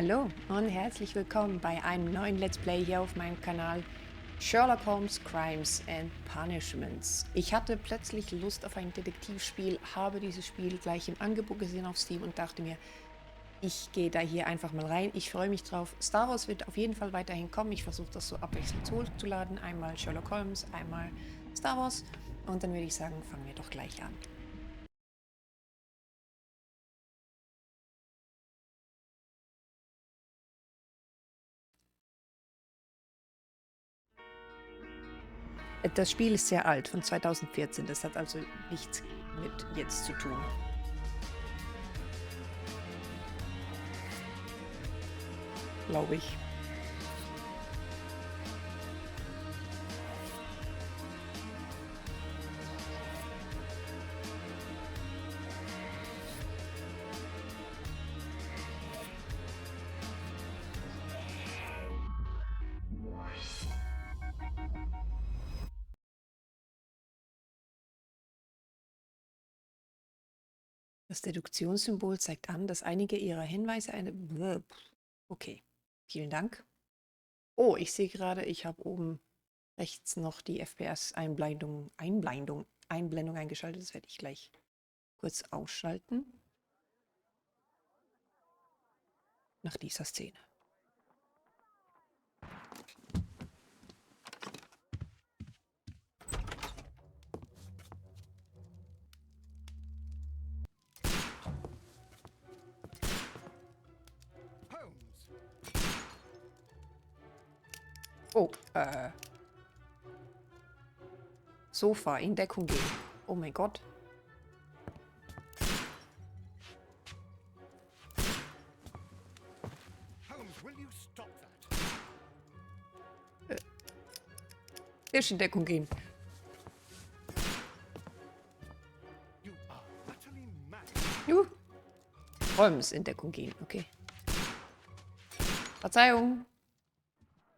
Hallo und herzlich willkommen bei einem neuen Let's Play hier auf meinem Kanal Sherlock Holmes Crimes and Punishments. Ich hatte plötzlich Lust auf ein Detektivspiel, habe dieses Spiel gleich im Angebot gesehen auf Steam und dachte mir, ich gehe da hier einfach mal rein. Ich freue mich drauf. Star Wars wird auf jeden Fall weiterhin kommen. Ich versuche das so abwechselnd hochzuladen. Einmal Sherlock Holmes, einmal Star Wars. Und dann würde ich sagen, fangen wir doch gleich an. Das Spiel ist sehr alt, von 2014. Das hat also nichts mit jetzt zu tun. Glaube ich. Das Deduktionssymbol zeigt an, dass einige ihrer Hinweise eine... Okay, vielen Dank. Oh, ich sehe gerade, ich habe oben rechts noch die FPS-Einblendung eingeschaltet. Das werde ich gleich kurz ausschalten. Nach dieser Szene. Oh, Sofa in Deckung gehen. Oh mein Gott. Holmes, will you stop that? Tisch in Deckung gehen. You are utterly mad. Holmes in Deckung gehen, okay. Verzeihung.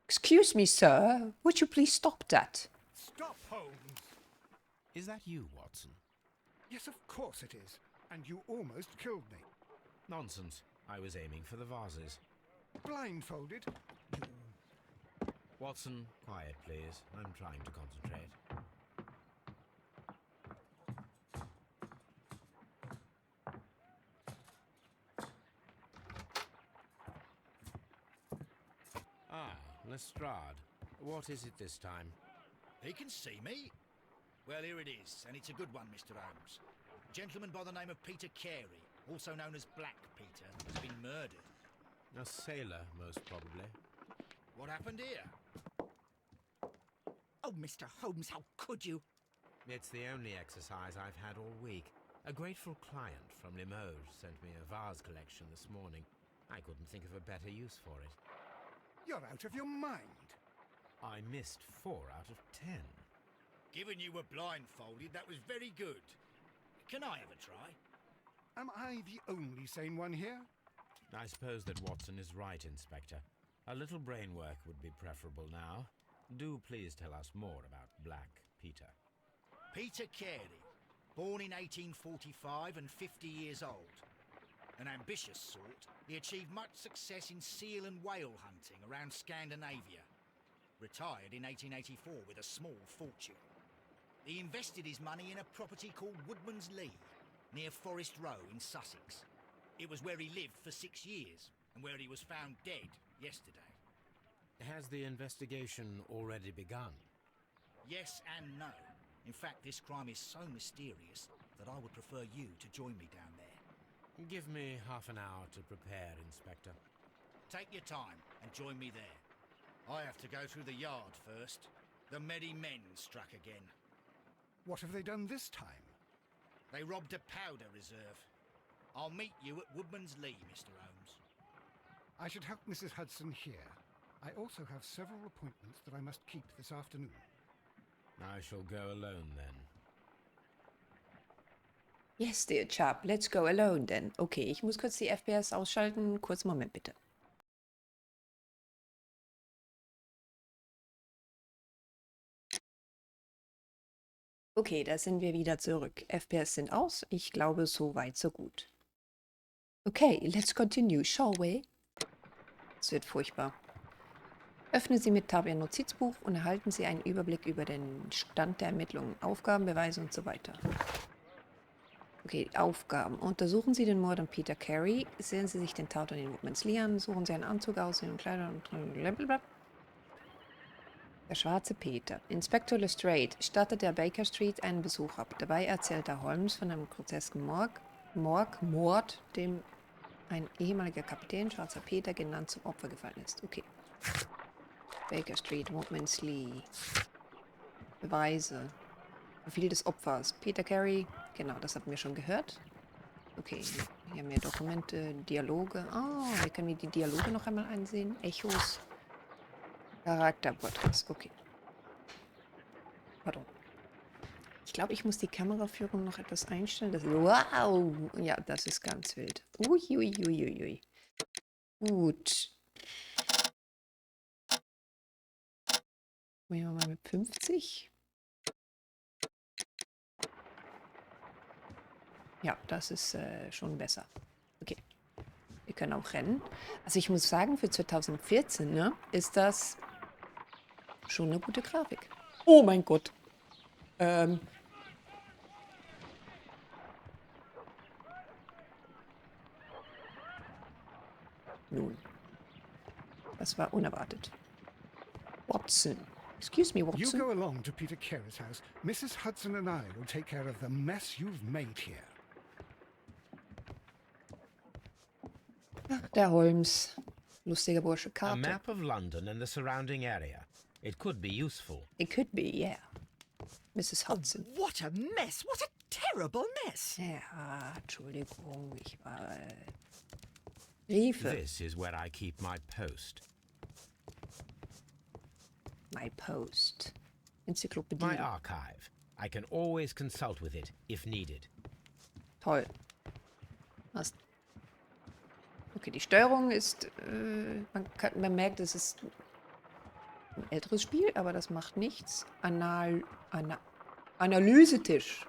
Excuse me, sir. Would you please stop that? Stop, Holmes. Is that you, Watson? Yes, of course it is. And you almost killed me. Nonsense. I was aiming for the vases. Blindfolded? Watson, quiet, please. I'm trying to concentrate. Ah, Lestrade. What is it this time? He can see me. Well, here it is, and it's a good one, Mr. Holmes. A gentleman by the name of Peter Carey, also known as Black Peter, has been murdered. A sailor, most probably. What happened here? Oh, Mr. Holmes, how could you? It's the only exercise I've had all week. A grateful client from Limoges sent me a vase collection this morning. I couldn't think of a better use for it. You're out of your mind. I missed 4 out of 10. Given you were blindfolded, that was very good. Can I have a try? Am I the only sane one here? I suppose that Watson is right, Inspector. A little brain work would be preferable now. Do please tell us more about Black Peter. Peter Carey, born in 1845 and 50 years old. An ambitious sort, he achieved much success in seal and whale hunting around Scandinavia. Retired in 1884 with a small fortune. He invested his money in a property called Woodman's Lee, near Forest Row in Sussex. It was where he lived for 6 years, and where he was found dead yesterday. Has the investigation already begun? Yes and no. In fact, this crime is so mysterious that I would prefer you to join me down there. Give me half an hour to prepare, Inspector. Take your time and join me there. I have to go through the yard first. The merry men struck again. What have they done this time? They robbed a powder reserve. I'll meet you at Woodman's Lee, Mr. Holmes. I should help Mrs. Hudson here. I also have several appointments that I must keep this afternoon. I shall go alone then. Yes, dear chap, let's go alone then. Okay, ich muss kurz die FPS ausschalten. Kurz Moment bitte. Okay, da sind wir wieder zurück. FPS sind aus. Ich glaube, so weit, so gut. Okay, let's continue, shall we? Es wird furchtbar. Öffnen Sie mit Tab Ihr Notizbuch und erhalten Sie einen Überblick über den Stand der Ermittlungen, Aufgaben, Beweise und so weiter. Okay, Aufgaben. Untersuchen Sie den Mord an Peter Carey. Sehen Sie sich den Tatort in Woodman's Lee an. Suchen Sie einen Anzug aus, Ihren Kleidern und blablabla. Der schwarze Peter. Inspektor Lestrade stattet der Baker Street einen Besuch ab. Dabei erzählt er Holmes von einem grotesken Mord, dem ein ehemaliger Kapitän, schwarzer Peter, genannt, zum Opfer gefallen ist. Okay. Baker Street, Woodman's Lee. Beweise. Profil des Opfers. Peter Carey. Genau, das hatten wir schon gehört. Okay, hier haben wir Dokumente, Dialoge. Wir können die Dialoge noch einmal einsehen. Echos. Charakterporträts. Okay. Pardon. Ich glaube, ich muss die Kameraführung noch etwas einstellen. Wow! Ja, das ist ganz wild. Uiuiuiui. Gut. Probieren wir mal mit 50. Ja, das ist schon besser. Okay. Wir können auch rennen. Also ich muss sagen, für 2014, ne, ist das schon eine gute Grafik. Oh mein Gott. Nun. Das war unerwartet. Watson. Excuse me, You Watson. go along to Peter Carey's house. Mrs. Hudson and I will take care of the mess you've made here. Ach, der Holmes. Lustiger Bursche. A Karte. map of London and the surrounding area. It could be useful. It could be, yeah. Mrs. Hudson. What a mess! What a terrible mess! Ja, Entschuldigung, ich war... Briefe. This is where I keep my post. My Post. Enzyklopädie. My archive. I can always consult with it if needed. Toll. Was? Okay, die Steuerung ist... man merkt, es ist ein älteres Spiel, aber das macht nichts. Analysetisch.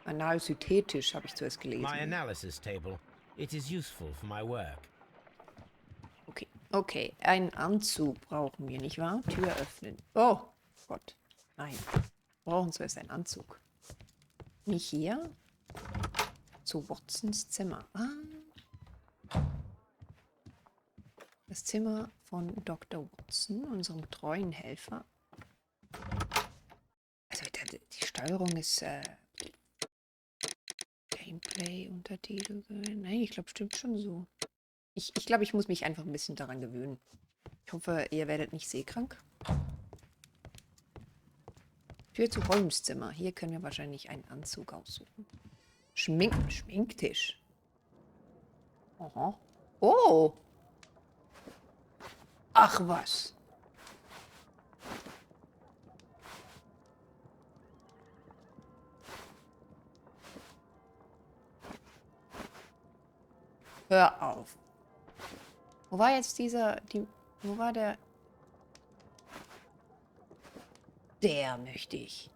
Analytisch habe ich zuerst gelesen. My analysis table. It is useful for my work. Okay, okay. Einen Anzug brauchen wir, nicht wahr? Tür öffnen. Oh Gott. Nein. Wir brauchen zuerst einen Anzug. Nicht hier. Zu Watsons Zimmer. Das Zimmer von Dr. Watson, unserem treuen Helfer. Also die Steuerung ist Gameplay, Untertitel. Nein, ich glaube, stimmt schon so. Ich glaube, ich muss mich einfach ein bisschen daran gewöhnen. Ich hoffe, ihr werdet nicht seekrank. Tür zu Holmes Zimmer. Hier können wir wahrscheinlich einen Anzug aussuchen. Schminktisch. Aha. Oh! Ach was. Hör auf. Wo war jetzt wo war der? Der möchte ich.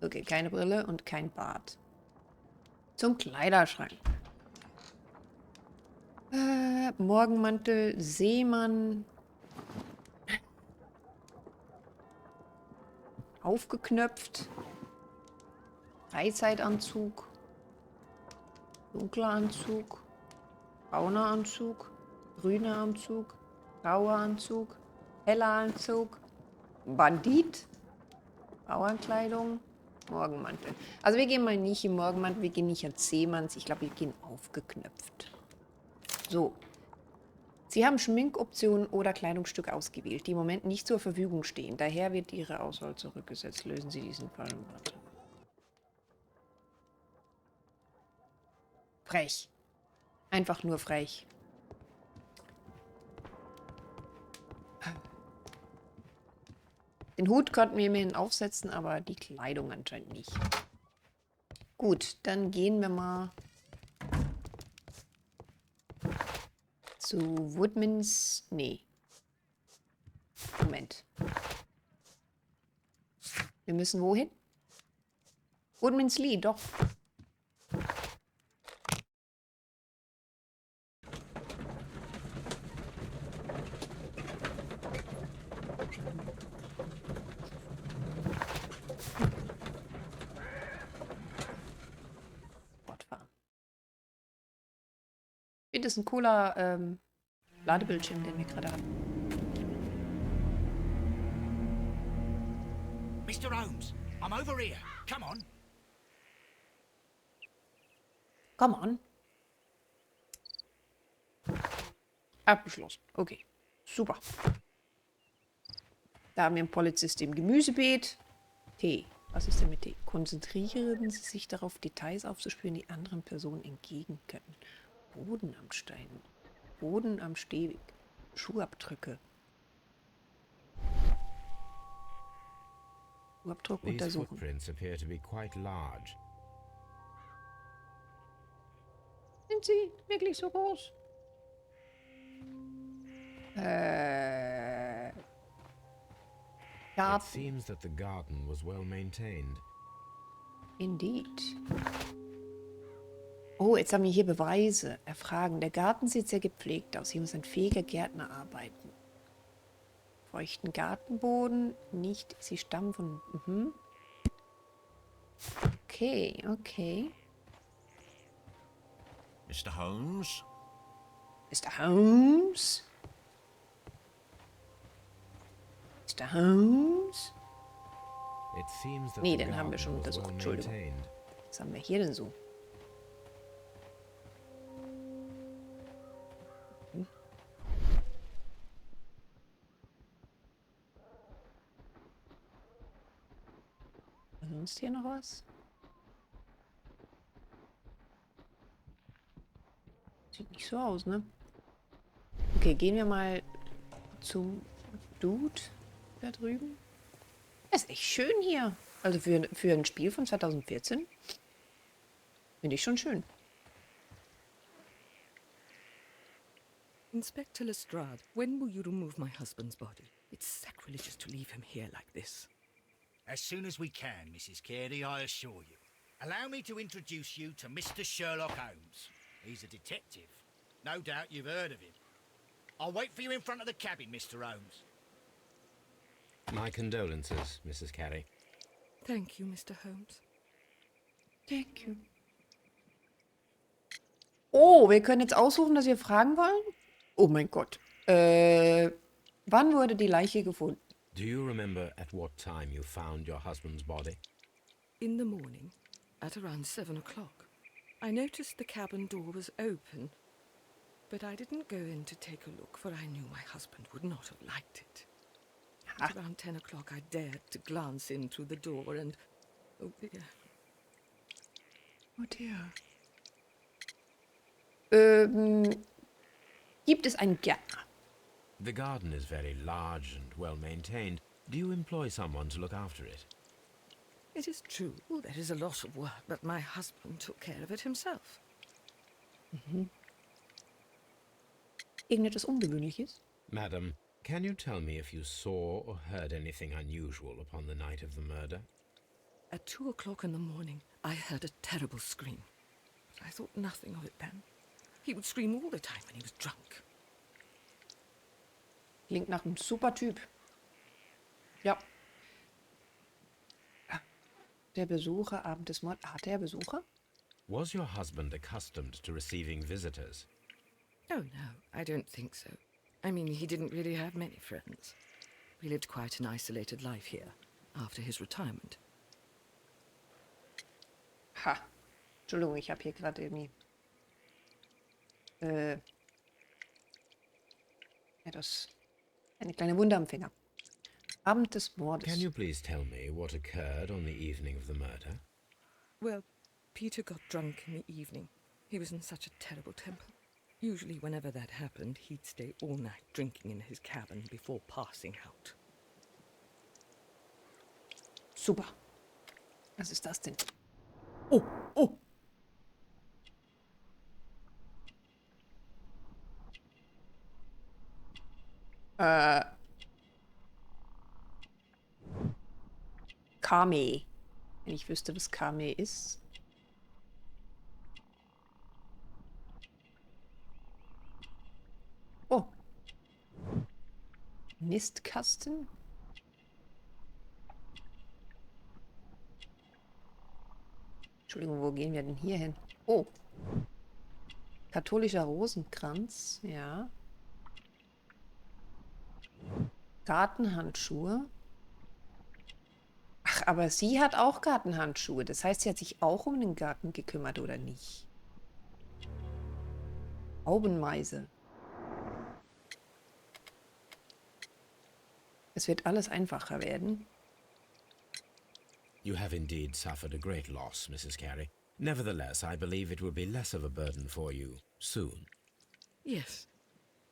Okay, keine Brille und kein Bart. Zum Kleiderschrank. Morgenmantel, Seemann. Aufgeknöpft. Freizeitanzug. Dunkler Anzug. Brauner Anzug. Grüner Anzug. Grauer Anzug. Heller Anzug. Bandit. Bauernkleidung. Morgenmantel. Also wir gehen mal nicht im Morgenmantel, wir gehen nicht als Seemanns. Ich glaube, wir gehen aufgeknöpft. So. Sie haben Schminkoptionen oder Kleidungsstücke ausgewählt, die im Moment nicht zur Verfügung stehen. Daher wird Ihre Auswahl zurückgesetzt. Lösen Sie diesen Fall. Frech. Einfach nur frech. Den Hut konnten wir immerhin aufsetzen, aber die Kleidung anscheinend nicht. Gut, dann gehen wir mal zu Woodmans... Nee. Moment. Wir müssen wohin? Woodmans Lee, doch. Ich finde, das ist ein cooler Ladebildschirm, den wir gerade haben. Mr. Holmes, I'm over here. Come on. Come on. Abgeschlossen. Okay. Super. Da haben wir einen Polizist im Gemüsebeet. Tee. Was ist denn mit Tee? Konzentrieren Sie sich darauf, Details aufzuspüren, die anderen Personen entgegen können. Boden am Stein. Boden am Stehweg. Schuhabdrücke. Schuhabdruck These untersuchen. footprints appear to be quite large. Sind sie wirklich so groß? It Garten. seems that the garden was well maintained. Indeed. Oh, jetzt haben wir hier Beweise. Erfragen. Der Garten sieht sehr gepflegt aus. Hier muss ein fähiger Gärtner arbeiten. Feuchten Gartenboden. Nicht. Sie stammen von... Mhm. Okay, okay. Mr. Holmes? Mr. Holmes? Mr. Holmes? It seems that Nee, the den haben wir garden schon was untersucht. well Entschuldigung. maintained. Was haben wir hier denn so? Hm. Sonst hier noch was? Sieht nicht so aus, ne? Okay, gehen wir mal zum Dude da drüben. Das ist echt schön hier. Also für ein Spiel von 2014 finde ich schon schön. Inspector Lestrade, when will you remove my husband's body? It's sacrilegious to leave him here like this. As soon as we can, Mrs. Carey, I assure you. Allow me to introduce you to Mr. Sherlock Holmes. He's a detective. No doubt you've heard of him. I'll wait for you in front of the cabin, Mr. Holmes. My condolences, Mrs. Carey. Thank you, Mr. Holmes. Thank you. Oh, wir können jetzt aussuchen, dass wir fragen wollen? Oh mein Gott. Wann wurde die Leiche gefunden? Do you remember at what time you found your husband's body? In the morning, at around 7 o'clock, I noticed the cabin door was open, but I didn't go in to take a look, for I knew my husband would not have liked it. At around 10 o'clock, I dared to glance in through the door and... Oh dear. Oh dear. Gibt es einen Gärtner? The garden is very large and well maintained. Do you employ someone to look after it? It is true, there is a lot of work, but my husband took care of it himself. Irgendetwas Ungewöhnliches? Madam, can you tell me if you saw or heard anything unusual upon the night of the murder? At 2 o'clock in the morning, I heard a terrible scream. But I thought nothing of it then. He would scream all the time when he was drunk. Klingt nach einem super Typ. Ja. Der Besucher, Abend des Mordes. Hatte er Besucher? Was your husband accustomed to receiving visitors? Oh, no, I don't think so. I mean, he didn't really have many friends. We lived quite an isolated life here, after his retirement. Ha. Entschuldigung, ich habe hier gerade irgendwie... etwas... Eine kleine Wunde am Finger. Abend des Mordes. Can you please tell me what occurred on the evening of the murder? Well, Peter got drunk in the evening. He was in such a terrible temper. Usually, whenever that happened, he'd stay all night drinking in his cabin before passing out. Super. Was ist das denn? Oh, oh. Kame. Wenn ich wüsste, was Kame ist. Oh. Nistkasten? Entschuldigung, wo gehen wir denn hier hin? Oh. Katholischer Rosenkranz, ja. Gartenhandschuhe. Ach, aber sie hat auch Gartenhandschuhe. Das heißt, sie hat sich auch um den Garten gekümmert, oder nicht? Haubenmeise. Es wird alles einfacher werden. You have indeed suffered a great loss, Mrs. Carey. Nevertheless, I believe it will be less of a burden for you soon. Yes.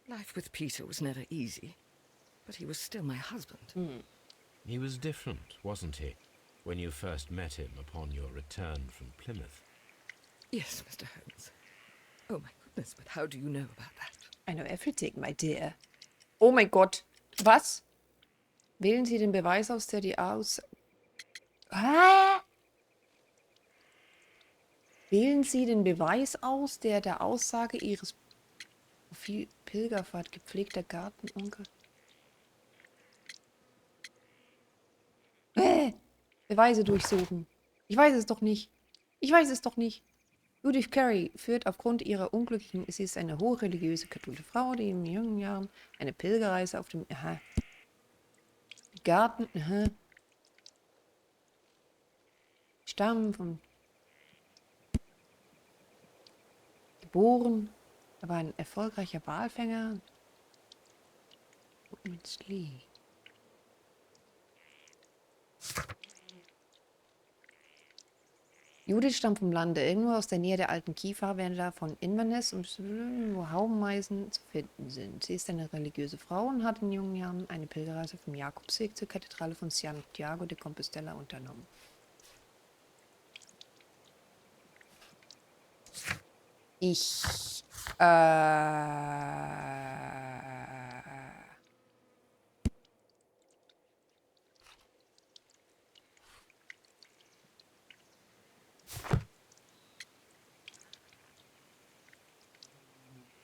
Life with Peter was never easy, but he was still my husband. He was different, wasn't he, when you first met him upon your return from Plymouth? Yes, Mr. Holmes. Oh my goodness, but how do you know about that? I know everything, my dear. Oh mein Gott. Was? Wählen Sie den Beweis aus, der die Aus... Ah! Wählen Sie den Beweis aus, der der Aussage Ihres Profil Pilgerfahrt gepflegter Gartenonkel... Beweise durchsuchen. Ich weiß es doch nicht. Ich weiß es doch nicht. Judith Carey führt aufgrund ihrer unglücklichen... Sie ist eine hochreligiöse katholische Frau, die in jungen Jahren eine Pilgerreise auf dem... Garten... Stamm von... Geboren. Er war ein erfolgreicher Walfänger. Lee. Judith stammt vom Lande, irgendwo aus der Nähe der alten Kieferwälder von Inverness, wo Haubenmeisen zu finden sind. Sie ist eine religiöse Frau und hat in jungen Jahren eine Pilgerreise vom Jakobsweg zur Kathedrale von Santiago de Compostela unternommen.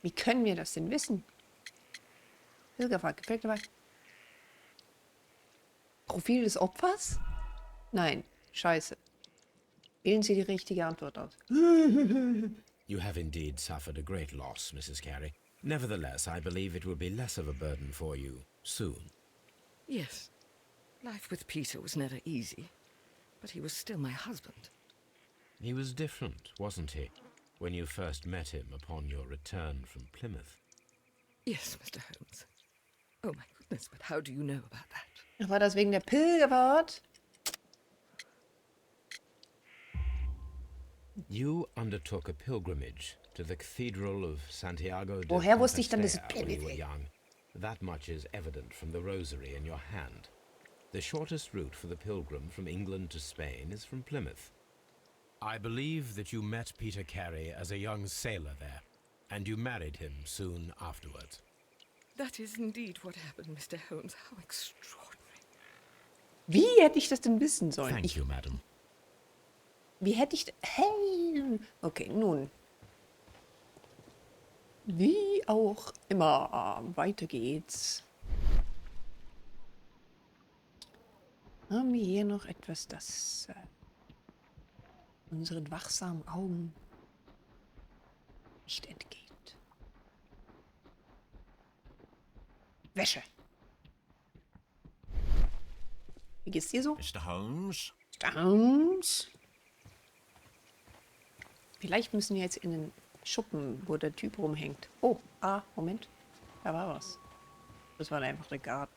Wie können wir das denn wissen? Pilgerfahrt, geprägt dabei. Profil des Opfers? Nein, scheiße. Wählen Sie die richtige Antwort aus. You have indeed suffered a great loss, Mrs. Carey. Nevertheless, I believe it will be less of a burden for you soon. Yes. Life with Peter was never easy, but he was still my husband. He was different, wasn't he, when you first met him upon your return from Plymouth? Yes, Mr. Holmes. Oh my goodness, but how do you know about that? War das wegen der Pilgerfahrt? You undertook a pilgrimage to the Cathedral of Santiago de Woher wusste ich dann, dass es Compostela when you were young? That much is evident from the rosary in your hand. The shortest route for the pilgrim from England to Spain is from Plymouth. I believe that you met Peter Carey as a young sailor there, and you married him soon afterwards. That is indeed what happened, Mr. Holmes. How extraordinary. Wie hätte ich das denn wissen sollen? Thank you, madam. Wie hätte ich... Hey! Okay, nun. Wie auch immer. Weiter geht's. Haben wir hier noch etwas, das unseren wachsamen Augen nicht entgeht? Wäsche. Wie geht's dir so? Mr. Holmes? Holmes. Vielleicht müssen wir jetzt in den Schuppen, wo der Typ rumhängt. Oh, Moment. Da war was. Das war einfach der Garten.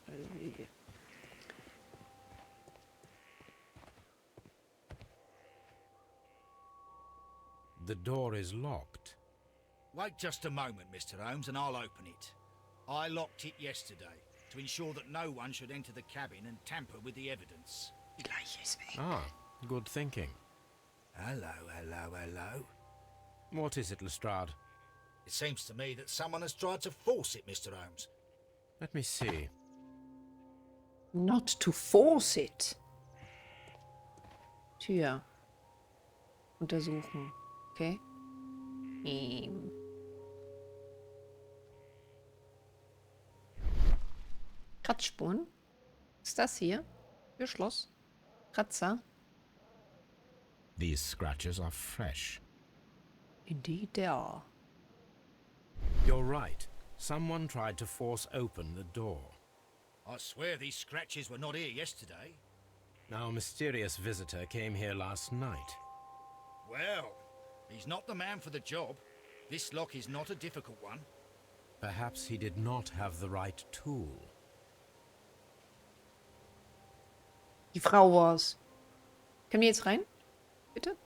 The door is locked. Wait just a moment, Mr. Holmes, and I'll open it. I locked it yesterday to ensure that no one should enter the cabin and tamper with the evidence. Die Leiche ist weg. Ah, good thinking. Hello, hello, hello. What is it, Lestrade? It seems to me that someone has tried to force it, Mr. Holmes. Let me see. Not to force it. Tür. Untersuchen. Okay. Kratzspuren. Was ist das hier? Türschloss. Kratzer. These scratches are fresh. Indeed they are. You're right. Someone tried to force open the door. I swear these scratches were not here yesterday. Now, a mysterious visitor came here last night. Well, he's not the man for the job. This lock is not a difficult one. Perhaps he did not have the right tool. Die Frau war's. Können wir jetzt rein? Bitte?